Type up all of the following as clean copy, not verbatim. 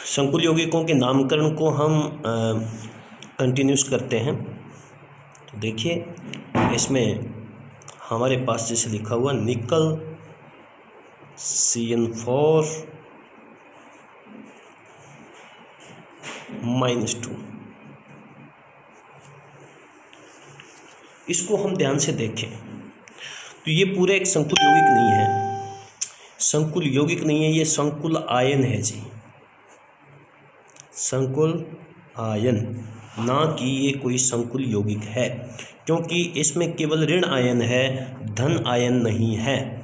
संकुल यौगिकों के नामकरण को हम कंटिन्यूस करते हैं। तो देखिए इसमें हमारे पास जैसे लिखा हुआ निकल CN4 -2, इसको हम ध्यान से देखें तो ये पूरा एक संकुल यौगिक नहीं है, संकुल यौगिक नहीं है, ये संकुल आयन है जी, संकुल आयन, ना कि ये कोई संकुल यौगिक है, क्योंकि इसमें केवल ऋण आयन है, धन आयन नहीं है।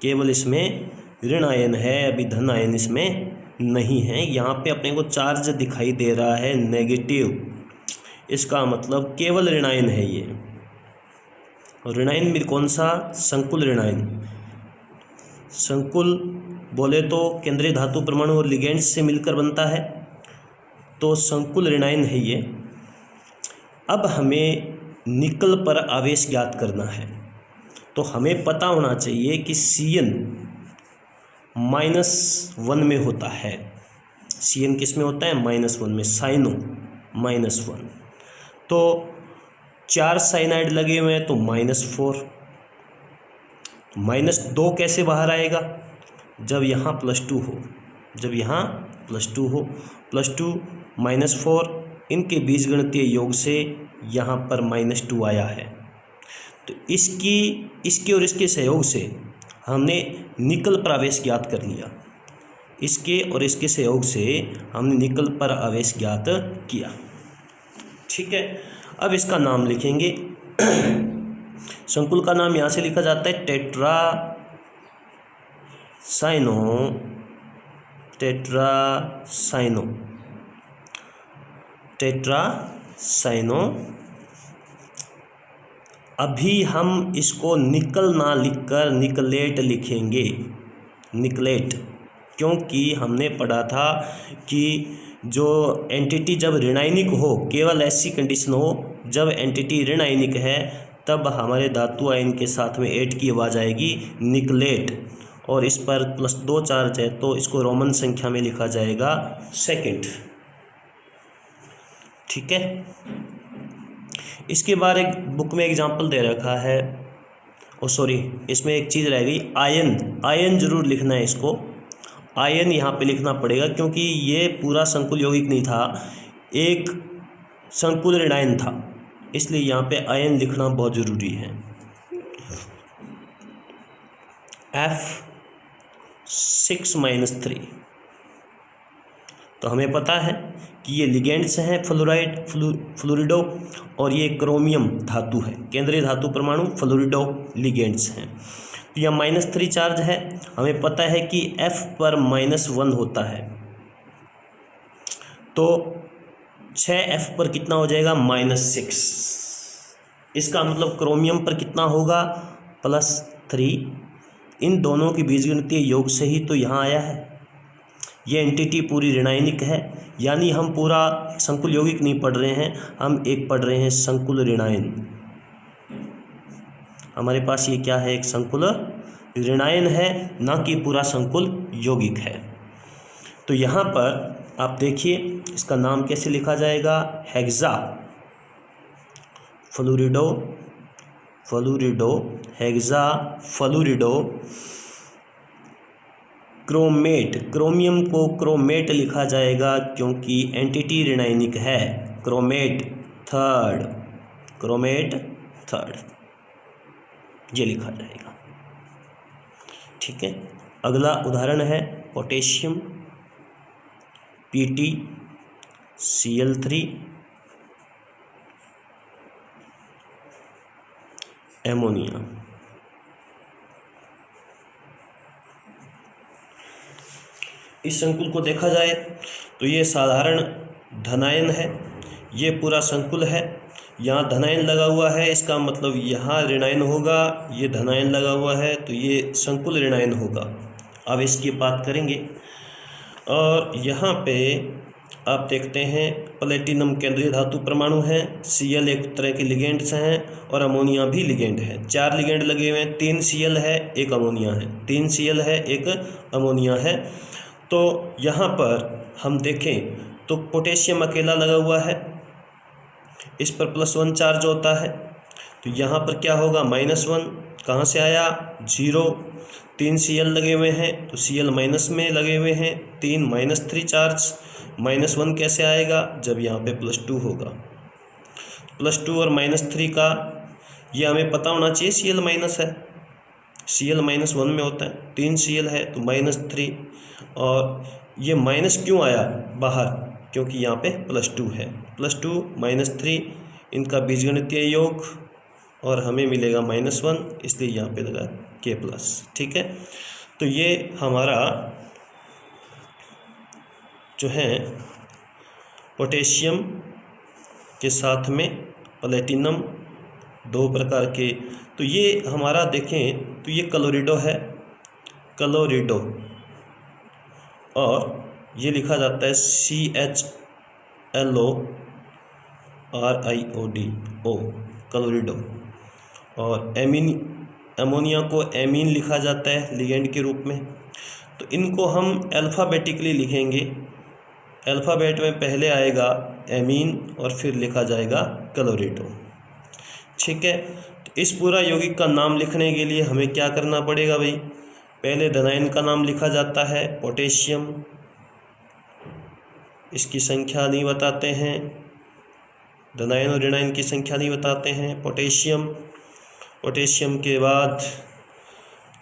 केवल इसमें ऋण आयन है, अभी धन आयन इसमें नहीं है। यहाँ पे अपने को चार्ज दिखाई दे रहा है नेगेटिव, इसका मतलब केवल ऋणायन है ये। और ऋणायन में कौन सा? संकुल ऋणायन। संकुल बोले तो केंद्रीय धातु परमाणु और लिगेंड्स से मिलकर बनता है, तो संकुल ऋणायन है ये। अब हमें निकल पर आवेश ज्ञात करना है, तो हमें पता होना चाहिए कि Cn -1 में होता है। Cn किस में होता है? -1 में, साइनो -1। तो 4 साइनाइड लगे हुए हैं तो -4, -2 कैसे बाहर आएगा? जब यहाँ +2 हो, जब यहाँ +2 हो, +2 -4 इनके बीजगणितीय योग से यहाँ पर -2 आया है। तो इसके और इसके सहयोग से हमने निकल पर आवेश ज्ञात कर लिया। इसके और इसके सहयोग से हमने निकल पर आवेश ज्ञात किया। ठीक है, अब इसका नाम लिखेंगे। संकुल का नाम यहाँ से लिखा जाता है टेट्रासाइनो। अभी हम इसको निकल ना लिखकर निकलेट लिखेंगे, निकलेट, क्योंकि हमने पढ़ा था कि जो एंटिटी जब ऋणायनिक हो, केवल ऐसी कंडीशन हो जब एंटिटी ऋणायनिक है, तब हमारे धातु आयन के साथ में एट की आवाज़ आएगी निकलेट, और इस पर +2 चार्ज है तो इसको रोमन संख्या में लिखा जाएगा सेकंड। ठीक है, इसके बाद एक बुक में एग्जाम्पल दे रखा है, इसमें एक चीज़ रह गई, आयन जरूर लिखना है इसको। आयन यहाँ पे लिखना पड़ेगा, क्योंकि ये पूरा संकुल यौगिक नहीं था, एक संकुल ऋणायन था, इसलिए यहाँ पे आयन लिखना बहुत ज़रूरी है। F6-3, तो हमें पता है कि ये लिगेंड्स हैं, फ्लोरिडो, और ये क्रोमियम धातु है, केंद्रीय धातु परमाणु फ्लोरिडो लिगेंड्स हैं। तो यह -3 चार्ज है। हमें पता है कि F पर -1 होता है, तो 6F पर कितना हो जाएगा? -6। इसका मतलब क्रोमियम पर कितना होगा? +3। इन दोनों की बीजगणितीय योग से ही तो यहाँ आया है। ये एंटिटी पूरी ऋणायनिक है, यानी हम पूरा संकुल यौगिक नहीं पढ़ रहे हैं, हम एक पढ़ रहे हैं संकुल ऋणायन। हमारे पास ये क्या है? एक संकुल ऋणायन है, ना कि पूरा संकुल यौगिक है। तो यहाँ पर आप देखिए इसका नाम कैसे लिखा जाएगा? Hexa fluorido, hexa fluorido chromate. Chromium को क्रोमेट लिखा जाएगा, क्योंकि एंटिटी ऋणायनिक है। क्रोमेट थर्ड ये लिखा जाएगा। ठीक है, अगला उदाहरण है पोटेशियम PtCl3 एमोनिया। इस संकुल को देखा जाए तो ये साधारण धनायन है, ये पूरा संकुल है। यहाँ धनायन लगा हुआ है, इसका मतलब यहाँ ऋणायन होगा, ये धनायन लगा हुआ है तो ये संकुल ऋणायन होगा। अब इसकी बात करेंगे, और यहाँ पे आप देखते हैं प्लेटिनम केंद्रीय धातु परमाणु है, Cl एक तरह के लिगेंड्स हैं और अमोनिया भी लिगेंड है। 4 लिगेंड लगे हुए हैं, 3 Cl है, 1 अमोनिया है, 3 Cl है, 1 अमोनिया है। तो यहाँ पर हम देखें तो पोटेशियम अकेला लगा हुआ है, इस पर +1 चार्ज होता है, तो यहाँ पर क्या होगा -1 कहाँ से आया 0, 3 Cl लगे हुए हैं तो Cl माइनस में लगे हुए हैं, 3 -3 चार्ज, -1 कैसे आएगा जब यहाँ पे +2 होगा, +2 और -3 का ये हमें पता होना चाहिए Cl माइनस है, Cl -1 में होता है, 3 Cl है तो -3, और ये माइनस क्यों आया बाहर, क्योंकि यहाँ पे +2 है, +2 -3 इनका बीजगणितीय योग और हमें मिलेगा -1, इसलिए यहाँ पे लगा K+, ठीक है। तो ये हमारा जो है पोटेशियम के साथ में प्लेटिनम 2 प्रकार के, तो ये हमारा देखें तो ये क्लोरिडो है, क्लोरिडो, और ये लिखा जाता है CHLO क्लोरिडो, और अमोनिया को एमीन लिखा जाता है लिगेंड के रूप में। तो इनको हम अल्फ़ाबेटिकली लिखेंगे, अल्फ़ाबेट में पहले आएगा एमीन और फिर लिखा जाएगा क्लोरिडो, ठीक है। तो इस पूरा यौगिक का नाम लिखने के लिए हमें क्या करना पड़ेगा भाई, पहले धनायन का नाम लिखा जाता है पोटेशियम, इसकी संख्या नहीं बताते हैं, धनायन और ऋणायन की संख्या नहीं बताते हैं, पोटेशियम, पोटेशियम के बाद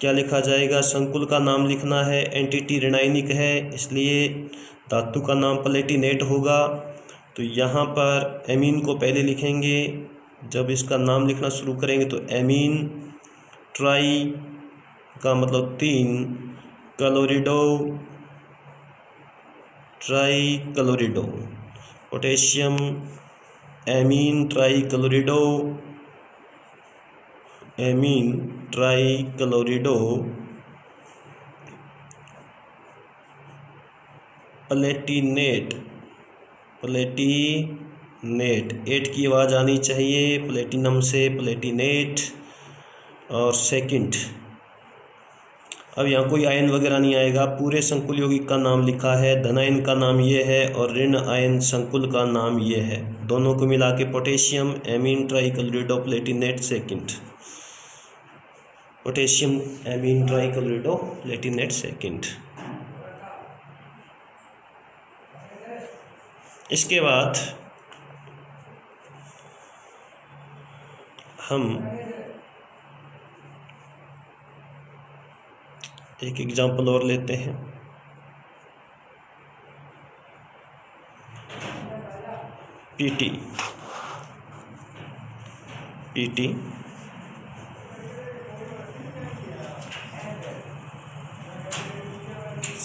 क्या लिखा जाएगा, संकुल का नाम लिखना है, एंटिटी ऋणायनिक है इसलिए धातु का नाम प्लेटिनेट होगा, तो यहाँ पर एमीन को पहले लिखेंगे, जब इसका नाम लिखना शुरू करेंगे तो एमीन, ट्राई का मतलब 3, chlorido, tri chlorido, potassium, amine, tri chlorido, amine, tri chlorido, platinate, platinate, 8 की आवाज़ आनी चाहिए, प्लेटिनम से प्लेटिनेट, और सेकंड, अब यहाँ कोई आयन वगैरह नहीं आएगा, पूरे संकुल यौगिक का नाम लिखा है, धनायन का नाम ये है और ऋण आयन संकुल का नाम ये है, दोनों को मिला के potassium, amine, trichlorido, platinate, second, potassium, amine, trichlorido, platinate, second. इसके बाद हम एक एग्जाम्पल और लेते हैं, पीटी,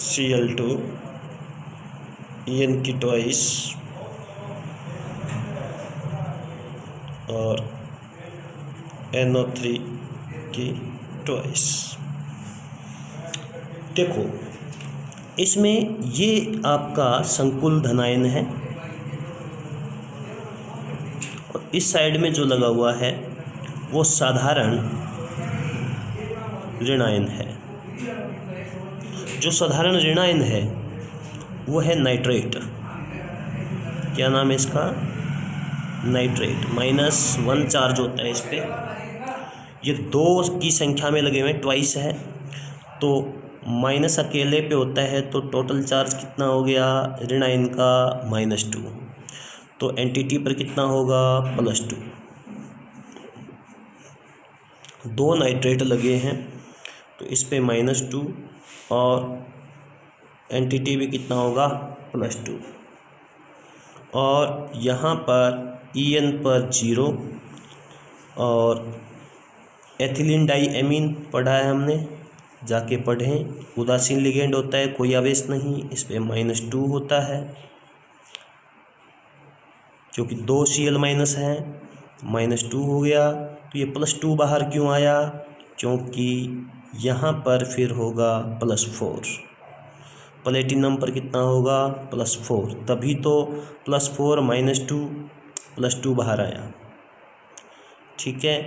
Cl2 En की ट्वाइस और NO3 की ट्वाइस। देखो इसमें ये आपका संकुल धनायन है और इस साइड में जो लगा हुआ है वो साधारण ऋणायन है। जो साधारण ऋणायन है वो है नाइट्रेट, क्या नाम है इसका, नाइट्रेट, -1 चार्ज होता है इस पर, ये 2 की संख्या में लगे हुए ट्वाइस है, तो माइनस अकेले पे होता है तो टोटल चार्ज कितना हो गया ऋणायन का -2, तो एंटिटी पर कितना होगा +2, 2 नाइट्रेट लगे हैं तो इस पे -2 और एंटिटी भी कितना होगा +2, और यहाँ पर En पर 0 और एथिलीन डाई एमीन पढ़ा है हमने, जाके पढ़ें, उदासीन लिगेंड होता है, कोई आवेश नहीं, इस पे -2 होता है क्योंकि 2 Cl- है, -2 हो गया, तो ये +2 बाहर क्यों आया, क्योंकि यहाँ पर फिर होगा +4, प्लेटिनम पर कितना होगा +4, तभी तो +4 -2 बाहर आया, ठीक है।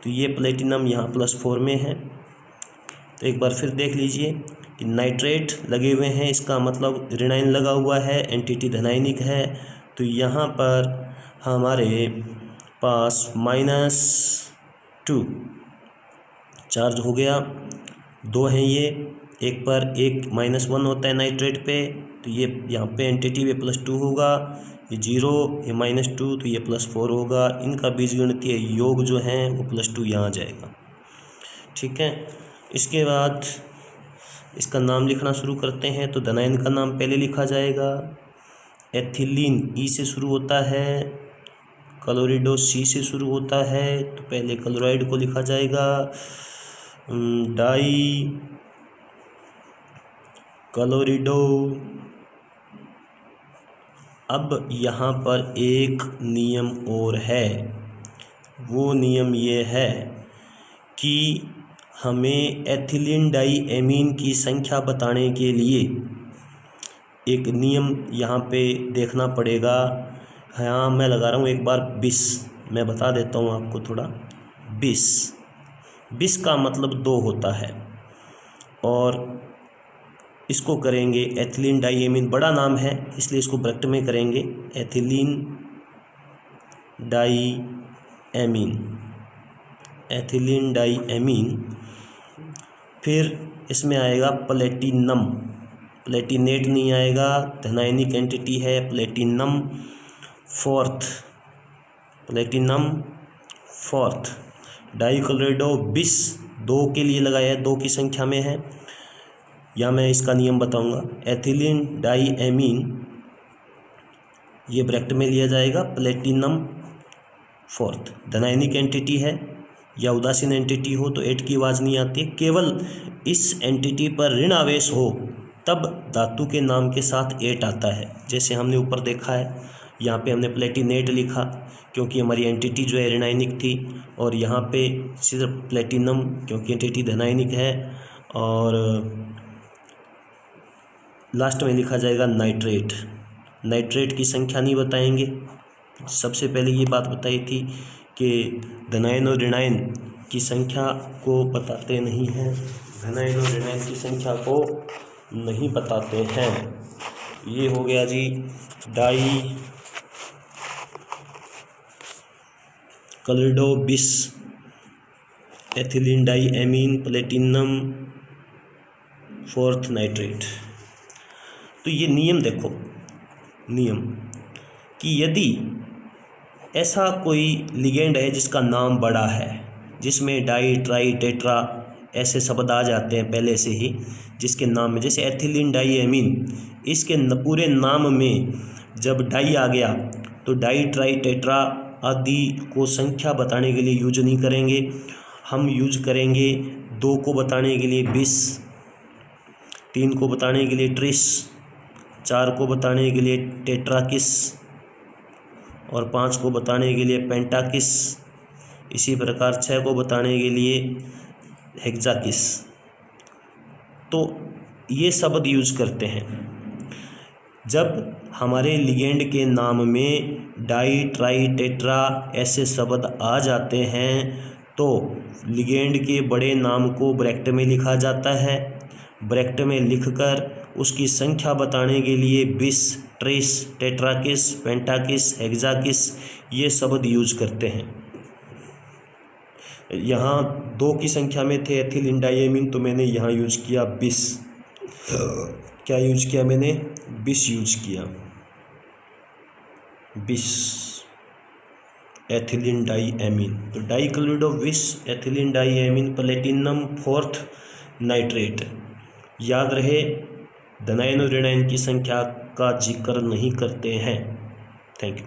तो ये प्लेटिनम यहाँ +4 में है, तो एक बार फिर देख लीजिए, नाइट्रेट लगे हुए हैं, इसका मतलब ऋणायन लगा हुआ है, एंटिटी धनायनिक है। तो यहाँ पर हमारे पास -2 चार्ज हो गया। 2 हैं ये, एक पर एक -1 होता है नाइट्रेट पे, तो ये यहाँ पे एंटिटी पे +2 होगा, ये 0, ये -2, तो ये +4 होगा। इनका बीजगणितीय योग जो है वो +2 यहाँ आ जाएगा। ठीक है, इसके बाद इसका नाम लिखना शुरू करते हैं। तो धनायन का नाम पहले लिखा जाएगा। एथिलीन ई से शुरू होता है, क्लोरिडो सी से शुरू होता है, तो पहले क्लोराइड को लिखा जाएगा। डाई क्लोरिडो। अब यहाँ पर एक नियम और है, वो नियम ये है कि हमें एथिलीन डाई एमीन की संख्या बताने के लिए एक नियम यहाँ पे देखना पड़ेगा। हाँ, मैं लगा रहा हूँ एक बार 20, मैं बता देता हूँ आपको थोड़ा। 20 का मतलब 2 होता है, और इसको करेंगे एथिलीन डाई एमीन, बड़ा नाम है इसलिए इसको ब्रैकेट में करेंगे, ethylene di amine, ethylene di amine. फिर इसमें आएगा प्लेटिनम, प्लेटिनेट नहीं आएगा, धनायनिक एंटिटी है, platinum fourth, platinum fourth. Di chlorido 20 2 के लिए लगाया है, 2 की संख्या में है, या मैं इसका नियम बताऊंगा। एथिलीन डाई एमीन ये ब्रैकेट में लिया जाएगा, प्लेटिनम फोर्थ। धनायनिक एंटिटी है या उदासीन एंटिटी हो तो 8 की आवाज़ नहीं आती, केवल इस एंटिटी पर ऋण आवेश हो तब धातु के नाम के साथ 8 आता है। जैसे हमने ऊपर देखा है, यहाँ पे हमने प्लेटिनेट लिखा क्योंकि हमारी एंटिटी जो है ऋणायनिक थी, और यहाँ पे सिर्फ प्लेटिनम क्योंकि एंटिटी धनायनिक है, और लास्ट में लिखा जाएगा नाइट्रेट। नाइट्रेट की संख्या नहीं बताएंगे, सबसे पहले ये बात बताई थी कि धनायन और ऋणायन की संख्या को बताते नहीं हैं, धनायन और ऋणायन की संख्या को नहीं बताते हैं। ये हो गया जी di chlorido 20, ethylene di amine, platinum fourth nitrate. तो ये नियम देखो, नियम कि यदि ऐसा कोई लिगेंड है जिसका नाम बड़ा है, जिसमें डाई ट्राई टेट्रा ऐसे शब्द आ जाते हैं पहले से ही जिसके नाम में, जैसे एथिलीन डाई एमीन, इसके पूरे नाम में जब डाई आ गया तो डाई ट्राई टेट्रा आदि को संख्या बताने के लिए यूज नहीं करेंगे, हम यूज करेंगे 2 को बताने के लिए 20, 3 को बताने के लिए ट्रिस, 4 को बताने के लिए टेट्राकिस, और 5 को बताने के लिए पेंटाकिस, इसी प्रकार 6 को बताने के लिए हेक्साकिस। तो ये शब्द यूज करते हैं। जब हमारे लिगेंड के नाम में डाई ट्राई टेट्रा ऐसे शब्द आ जाते हैं तो लिगेंड के बड़े नाम को ब्रैकेट में लिखा जाता है। ब्रैकेट में लिखकर उसकी संख्या बताने के लिए 20, ट्रिस, टेट्राकिस, पेंटाकिस, हेक्साकिस ये शब्द यूज करते हैं। यहाँ 2 की संख्या में थे एथिलीन डाई एमीन, तो मैंने यहाँ यूज किया 20। क्या यूज किया मैंने? 20 यूज किया, 20 एथिलीन डाई एमीन। तो di chlorido 20, ethylene di amine, platinum fourth nitrate. याद रहे, धनायन और ऋणायन की संख्या का जिक्र नहीं करते हैं। Thank you.